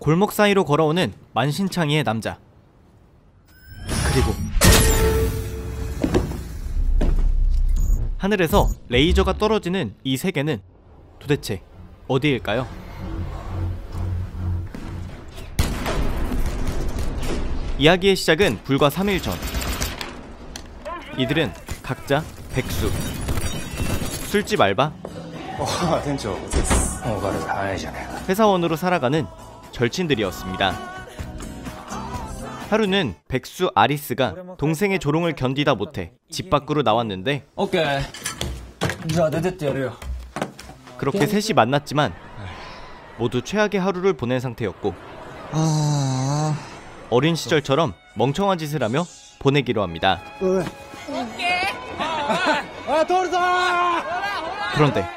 골목 사이로 걸어오는 만신창이의 남자. 그리고 하늘에서 레이저가 떨어지는 이 세계는 도대체 어디일까요? 이야기의 시작은 불과 3일 전. 이들은 각자 백수, 술집 알바, 회사원으로 살아가는 절친들이었습니다. 하루는 백수 아리스가 동생의 조롱을 견디다 못해 집 밖으로 나왔는데 그렇게 셋이 만났지만 모두 최악의 하루를 보낸 상태였고 어린 시절처럼 멍청한 짓을 하며 보내기로 합니다. 그런데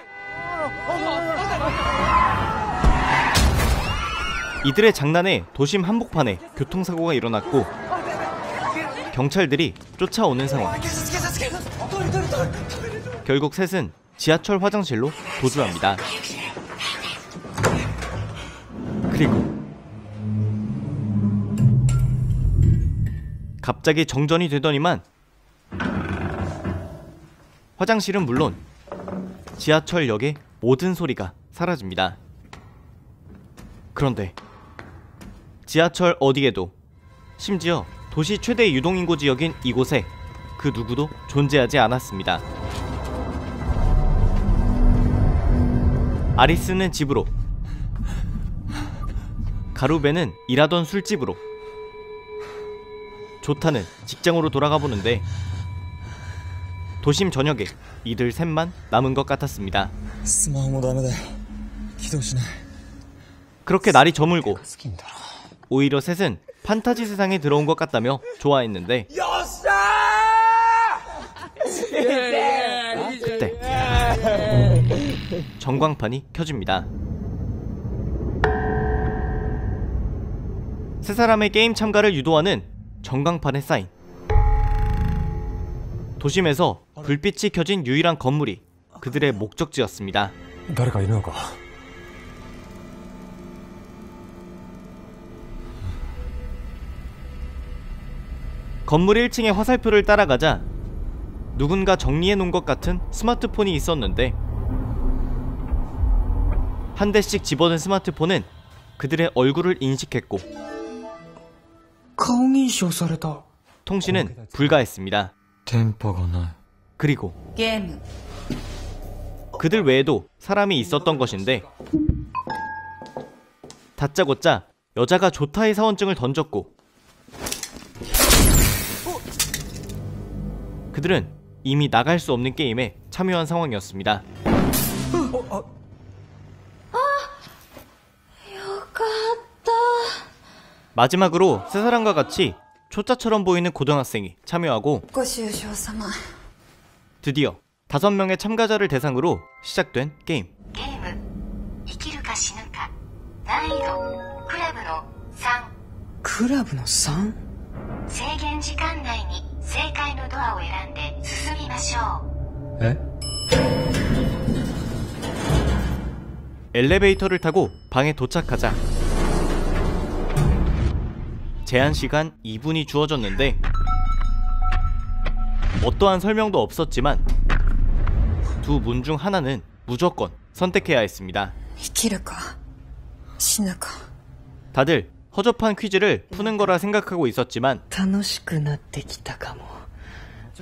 이들의 장난에 도심 한복판에 교통사고가 일어났고 경찰들이 쫓아오는 상황. 결국 셋은 지하철 화장실로 도주합니다. 그리고 갑자기 정전이 되더니만 화장실은 물론 지하철역의 모든 소리가 사라집니다. 그런데 지하철 어디에도, 심지어 도시 최대 유동인구 지역인 이곳에 그 누구도 존재하지 않았습니다. 아리스는 집으로, 가루베는 일하던 술집으로, 조타는 직장으로 돌아가 보는데 도심 전역에 이들 셋만 남은 것 같았습니다. 그렇게 날이 저물고 오히려 셋은 판타지 세상에 들어온 것 같다며 좋아했는데 그때 전광판이 켜집니다. 세 사람의 게임 참가를 유도하는 전광판에 쌓인, 도심에서 불빛이 켜진 유일한 건물이 그들의 목적지였습니다. 건물 1층의 화살표를 따라가자 누군가 정리해놓은 것 같은 스마트폰이 있었는데 한 대씩 집어든 스마트폰은 그들의 얼굴을 인식했고 통신은 불가했습니다. 그리고 그들 외에도 사람이 있었던 것인데 다짜고짜 여자가 조타의 사원증을 던졌고 그들은 이미 나갈 수 없는 게임에 참여한 상황이었습니다. 마지막으로 세 사람과 같이 초짜처럼 보이는 고등학생이 참여하고 드디어 5명의 참가자를 대상으로 시작된 게임. 클럽의 3? 엘리베이터를 타고 방에 도착하자 제한시간 2분이 주어졌는데 어떠한 설명도 없었지만 두 문 중 하나는 무조건 선택해야 했습니다. 다들 허접한 퀴즈를 푸는 거라 생각하고 있었지만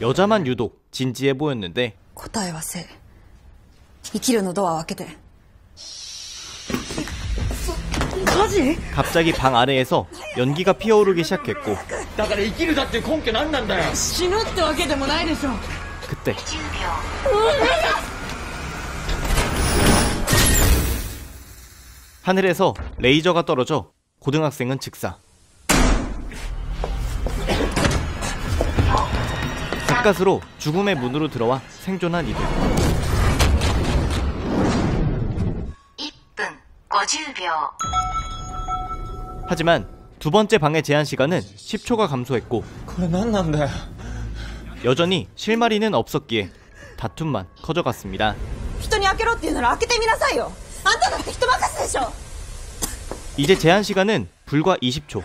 여자만 유독 진지해 보였는데 갑자기 방 아래에서 연기가 피어오르기 시작했고 그때 하늘에서 레이저가 떨어져 고등학생은 즉사 가까스로 죽음의 문으로 들어와 생존한 이들. 1분 50秒. 하지만 두 번째 방의 제한 시간은 10초가 감소했고 여전히 실마리는 없었기에 다툼만 커져갔습니다. 이제 제한 시간은 불과 20초.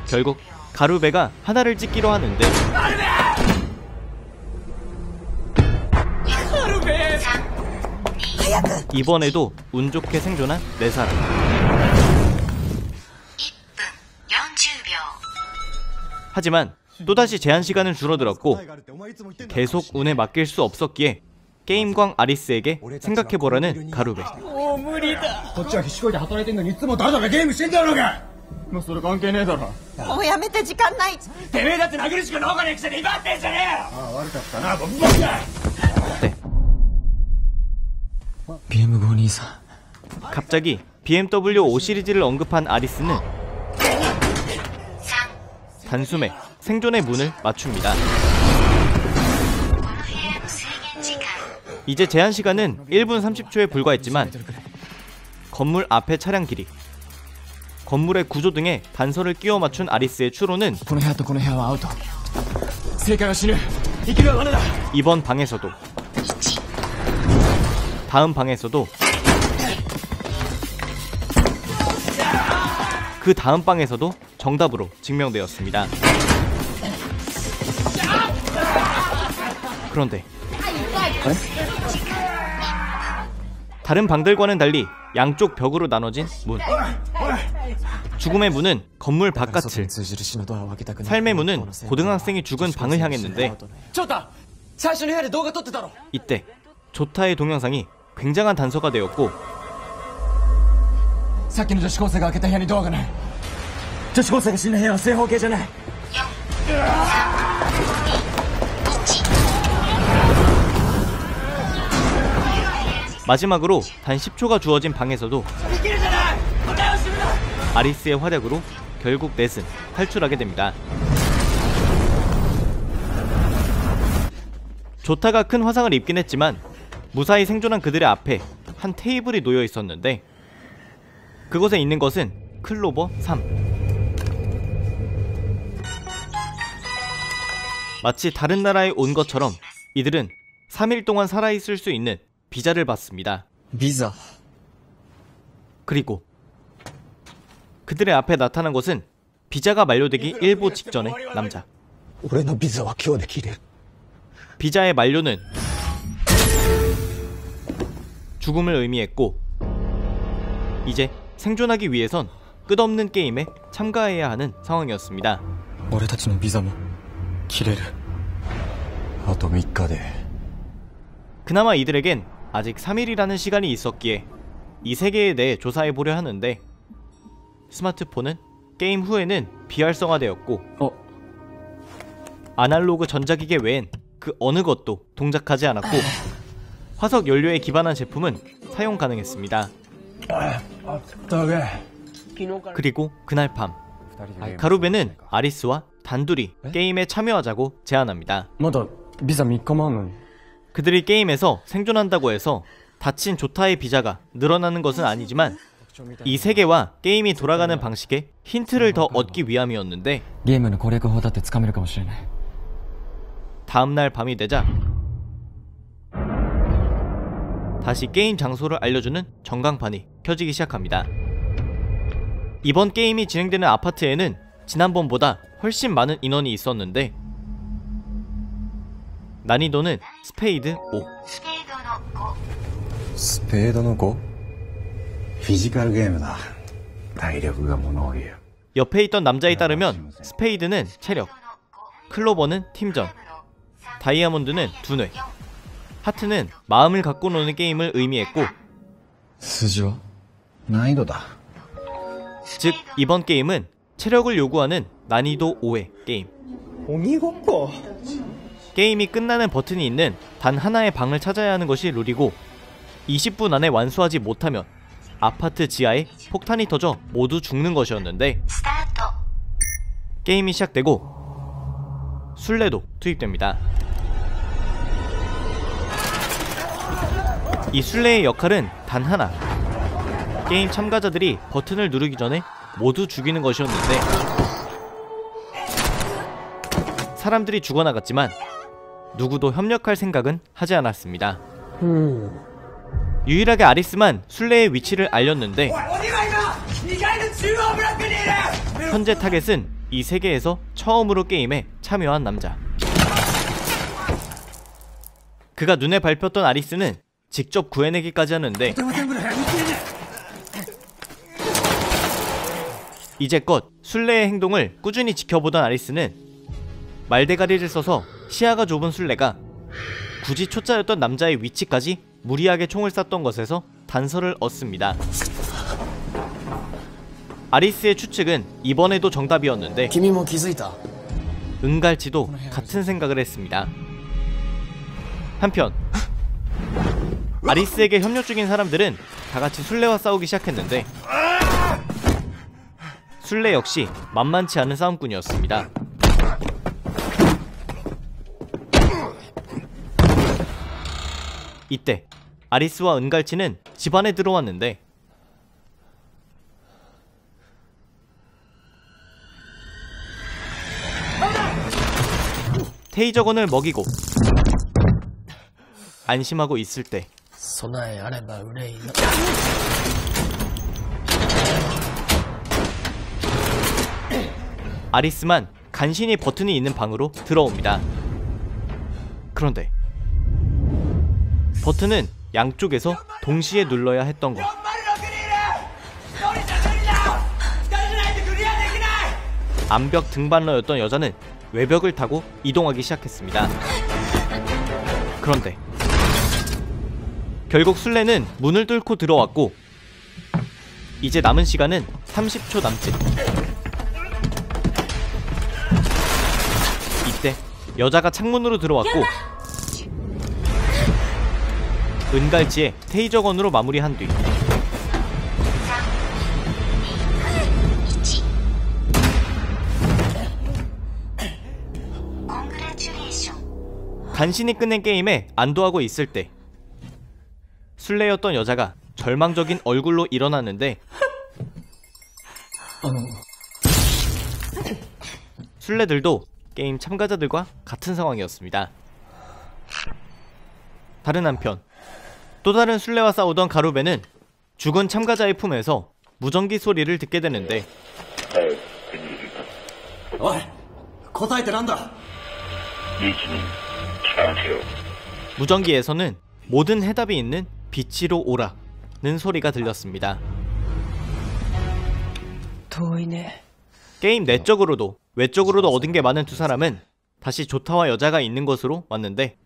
결국 가루베가 하나를 찍기로 하는데 이번에도 운 좋게 생존한 4사람. 하지만 또다시 제한 시간은 줄어들었고 계속 운에 맡길 수 없었기에 게임광 아리스에게 생각해보라는 가루베. もう無理だ。こっちは必死こいて働いてんのにいつもダラダラゲームしてんだろうが。もうそれ関係ねえだろ。もうやめて、時間ない。てめえだって殴るしか農家のくせに威張ってんじゃねえよ。ああ悪かったな、ボンボンだ。 네. BM5 兄さん。 갑자기 BMW 5 시리즈를 언급한 아리스는 단숨에 생존의 문을 맞춥니다. 이제 제한 시간은 1분 30초에 불과했지만 건물 앞의 차량 길이, 건물의 구조 등의 단서를 끼워 맞춘 아리스의 추론은 이번 방에서도 다음 방에서도 그 다음 방에서도 정답으로 증명되었습니다. 그런데 다른 방들과는 달리 양쪽 벽으로 나눠진 문. 죽음의 문은 건물 바깥을, 삶의 문은 고등학생이 죽은 방을 향했는데 이때 조타의 동영상이 굉장한 단서가 되었고 마지막으로 단 10초가 주어진 방에서도 아리스의 활약으로 결국 넷은 탈출하게 됩니다. 조타가 큰 화상을 입긴 했지만 무사히 생존한 그들의 앞에 한 테이블이 놓여 있었는데 그곳에 있는 것은 클로버 3. 마치 다른 나라에 온 것처럼 이들은 3일 동안 살아있을 수 있는 비자를 받습니다. 비자. 그리고 그들의 앞에 나타난 것은 비자가 만료되기 일보 직전의 남자. 비자의 만료는 죽음을 의미했고 이제 생존하기 위해선 끝없는 게임에 참가해야 하는 상황이었습니다. 그나마 이들에겐 아직 3일이라는 시간이 있었기에 이 세계에 대해 조사해보려 하는데 스마트폰은 게임 후에는 비활성화되었고 아날로그 전자기계 외엔 그 어느 것도 동작하지 않았고 화석 연료에 기반한 제품은 사용 가능했습니다. 그리고 그날 밤 가루베는 아리스와 단둘이 게임에 참여하자고 제안합니다. 그들이 게임에서 생존한다고 해서 다친 조타의 비자가 늘어나는 것은 아니지만 이 세계와 게임이 돌아가는 방식에 힌트를 더 얻기 위함이었는데 다음날 밤이 되자 다시 게임 장소를 알려주는 전광판이 켜지기 시작합니다. 이번 게임이 진행되는 아파트에는 지난번보다 훨씬 많은 인원이 있었는데 난이도는 스페이드 5. 스페이드의 5? 피지컬 게임이다.体力が 物を言う. 옆에 있던 남자에 따르면 스페이드는 체력, 클로버는 팀전, 다이아몬드는 두뇌, 하트는 마음을 갖고 노는 게임을 의미했고 수지와 난이도다. 즉 이번 게임은 체력을 요구하는 난이도 5의 게임. 오니고꼬. 게임이 끝나는 버튼이 있는 단 하나의 방을 찾아야 하는 것이 룰이고 20분 안에 완수하지 못하면 아파트 지하에 폭탄이 터져 모두 죽는 것이었는데 게임이 시작되고 술래도 투입됩니다. 이 술래의 역할은 단 하나, 게임 참가자들이 버튼을 누르기 전에 모두 죽이는 것이었는데 사람들이 죽어나갔지만 누구도 협력할 생각은 하지 않았습니다. 유일하게 아리스만 술래의 위치를 알렸는데 현재 타겟은 이 세계에서 처음으로 게임에 참여한 남자. 그가 눈에 밟혔던 아리스는 직접 구해내기까지 하는데 이제껏 술래의 행동을 꾸준히 지켜보던 아리스는 말대가리를 써서 시야가 좁은 술래가 굳이 초짜였던 남자의 위치까지 무리하게 총을 쐈던 것에서 단서를 얻습니다. 아리스의 추측은 이번에도 정답이었는데 은갈치도 같은 생각을 했습니다. 한편 아리스에게 협력 중인 사람들은 다같이 술래와 싸우기 시작했는데 술래 역시 만만치 않은 싸움꾼이었습니다. 이때 아리스와 은갈치는 집 안에 들어왔는데 테이저건을 먹이고 안심하고 있을 때 아리스만 간신히 버튼이 있는 방으로 들어옵니다. 그런데 버튼은 양쪽에서 동시에 눌러야 했던 것. 암벽 등반러였던 여자는 외벽을 타고 이동하기 시작했습니다. 그런데 결국 술래는 문을 뚫고 들어왔고 이제 남은 시간은 30초 남짓. 이때 여자가 창문으로 들어왔고 은갈치에 테이저건으로 마무리한 뒤 간신히 끝낸 게임에 안도하고 있을 때 술래였던 여자가 절망적인 얼굴로 일어났는데 술래들도 게임 참가자들과 같은 상황이었습니다. 다른 한편 또 다른 술래와 싸우던 가루베는 죽은 참가자의 품에서 무전기 소리를 듣게 되는데 무전기에서는 모든 해답이 있는 빛으로 오라는 소리가 들렸습니다. 게임 내적으로도 외적으로도 얻은 게 많은 두 사람은 다시 조타와 여자가 있는 곳으로 왔는데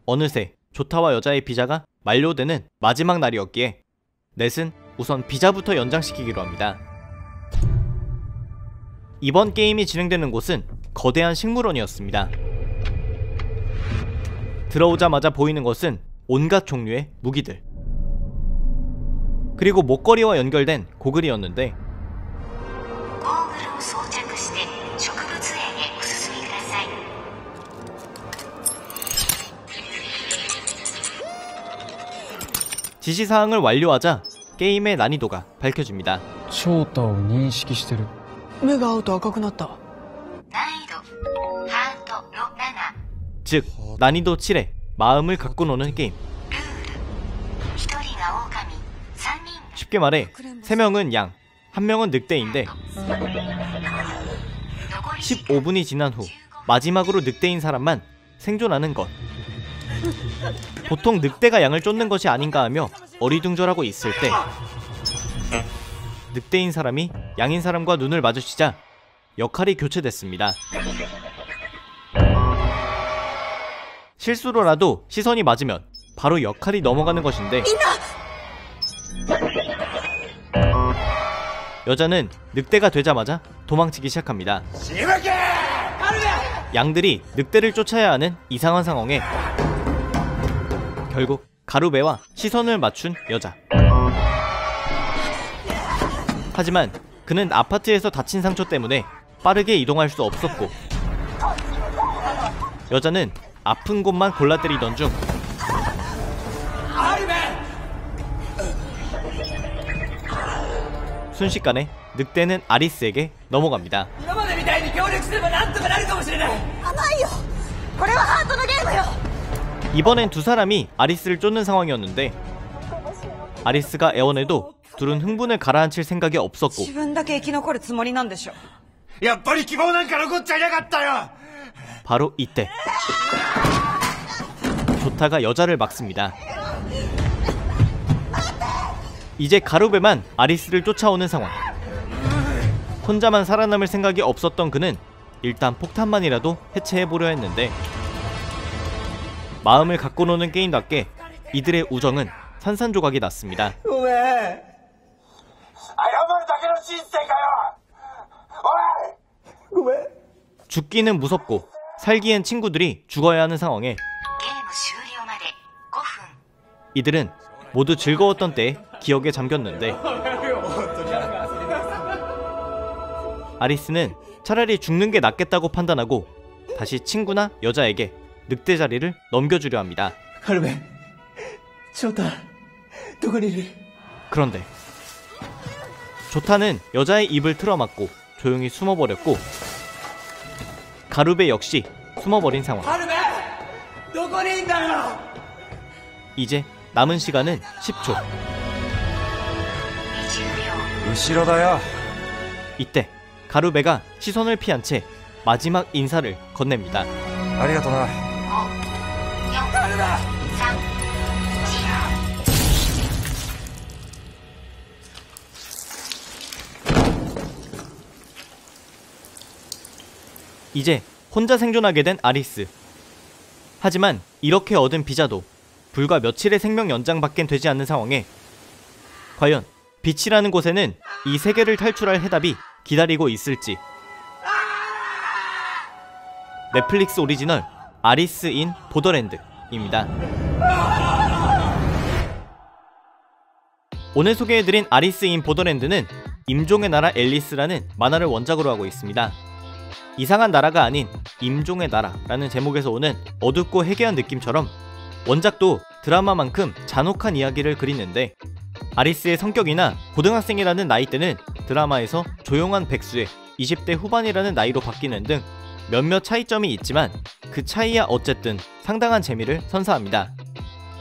어느새 조타와 여자의 비자가 만료되는 마지막 날이었기에 넷은 우선 비자부터 연장시키기로 합니다. 이번 게임이 진행되는 곳은 거대한 식물원이었습니다. 들어오자마자 보이는 것은 온갖 종류의 무기들 그리고 목걸이와 연결된 고글이었는데 지시사항을 완료하자 게임의 난이도가 밝혀집니다. 즉 난이도 7에 마음을 갖고 노는 게임. 쉽게 말해 3명은 양, 1명은 늑대인데 15분이 지난 후 마지막으로 늑대인 사람만 생존하는 것. 보통 늑대가 양을 쫓는 것이 아닌가 하며 어리둥절하고 있을 때 늑대인 사람이 양인 사람과 눈을 마주치자 역할이 교체됐습니다. 실수로라도 시선이 맞으면 바로 역할이 넘어가는 것인데 여자는 늑대가 되자마자 도망치기 시작합니다. 양들이 늑대를 쫓아야 하는 이상한 상황에 결국 가루베와 시선을 맞춘 여자. 하지만 그는 아파트에서 다친 상처 때문에 빠르게 이동할 수 없었고 여자는 아픈 곳만 골라 때리던 중 순식간에 늑대는 아리스에게 넘어갑니다. 이번엔 두 사람이 아리스를 쫓는 상황이었는데 아리스가 애원해도 둘은 흥분을 가라앉힐 생각이 없었고 自分だけ生き残るつもりなんでしょ。やっぱり希望なんか残っちゃいなかったよ。 바로 이때 조타가 여자를 막습니다. 이제 가루베만 아리스를 쫓아오는 상황. 혼자만 살아남을 생각이 없었던 그는 일단 폭탄만이라도 해체해보려 했는데 마음을 갖고 노는 게임답게 이들의 우정은 산산조각이 났습니다. ごめん。謝るだけの人生かよ。おい。ごめん。 죽기는 무섭고 살기엔 친구들이 죽어야 하는 상황에 ゲーム終了まで5分。 이들은 모두 즐거웠던 때에 기억에 잠겼는데 아리스는 차라리 죽는 게 낫겠다고 판단하고 다시 친구나 여자에게 늑대 자리를 넘겨주려 합니다. カルベン。翔太。どこにいる？ 그런데 조타는 여자의 입을 틀어막고 조용히 숨어버렸고 가루베 역시 숨어버린 상황. カルベン。どこにいんだよ。 이제 남은 시간은 10초. 20秒。後ろだよ。 이때 가루베가 시선을 피한 채 마지막 인사를 건넵니다. ありがとな。 4、3、2。 이제 혼자 생존하게 된 아리스. 하지만 이렇게 얻은 비자도 불과 며칠의 생명 연장밖엔 되지 않는 상황에 과연 빛이라는 곳에는 이 세계를 탈출할 해답이 기다리고 있을지. 넷플릭스 오리지널 아리스 인 보더랜드입니다. 오늘 소개해드린 아리스 인 보더랜드는 임종의 나라 앨리스라는 만화를 원작으로 하고 있습니다. 이상한 나라가 아닌 임종의 나라라는 제목에서 오는 어둡고 해괴한 느낌처럼 원작도 드라마만큼 잔혹한 이야기를 그리는데 아리스의 성격이나 고등학생이라는 나이대는 드라마에서 조용한 백수의 20대 후반이라는 나이로 바뀌는 등 몇몇 차이점이 있지만 그 차이야 어쨌든 상당한 재미를 선사합니다.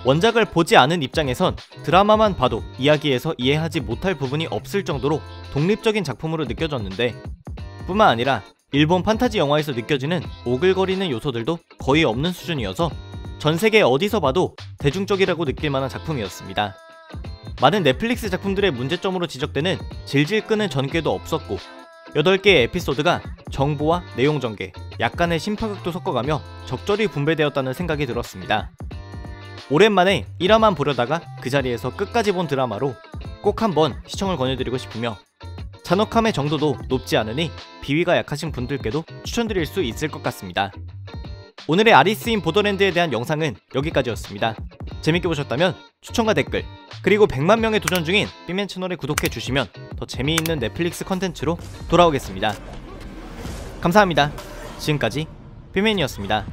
원작을 보지 않은 입장에선 드라마만 봐도 이야기에서 이해하지 못할 부분이 없을 정도로 독립적인 작품으로 느껴졌는데 뿐만 아니라 일본 판타지 영화에서 느껴지는 오글거리는 요소들도 거의 없는 수준이어서 전세계 어디서 봐도 대중적이라고 느낄 만한 작품이었습니다. 많은 넷플릭스 작품들의 문제점으로 지적되는 질질 끄는 전개도 없었고 8개의 에피소드가 정보와 내용 전개, 약간의 심파극도 섞어가며 적절히 분배되었다는 생각이 들었습니다. 오랜만에 1화만 보려다가 그 자리에서 끝까지 본 드라마로 꼭 한번 시청을 권해드리고 싶으며 잔혹함의 정도도 높지 않으니 비위가 약하신 분들께도 추천드릴 수 있을 것 같습니다. 오늘의 아리스 인 보더랜드에 대한 영상은 여기까지였습니다. 재밌게 보셨다면 추천과 댓글 그리고 100만 명의 도전 중인 삐맨 채널에 구독해주시면 더 재미있는 넷플릭스 컨텐츠로 돌아오겠습니다. 감사합니다. 지금까지 삐맨이었습니다.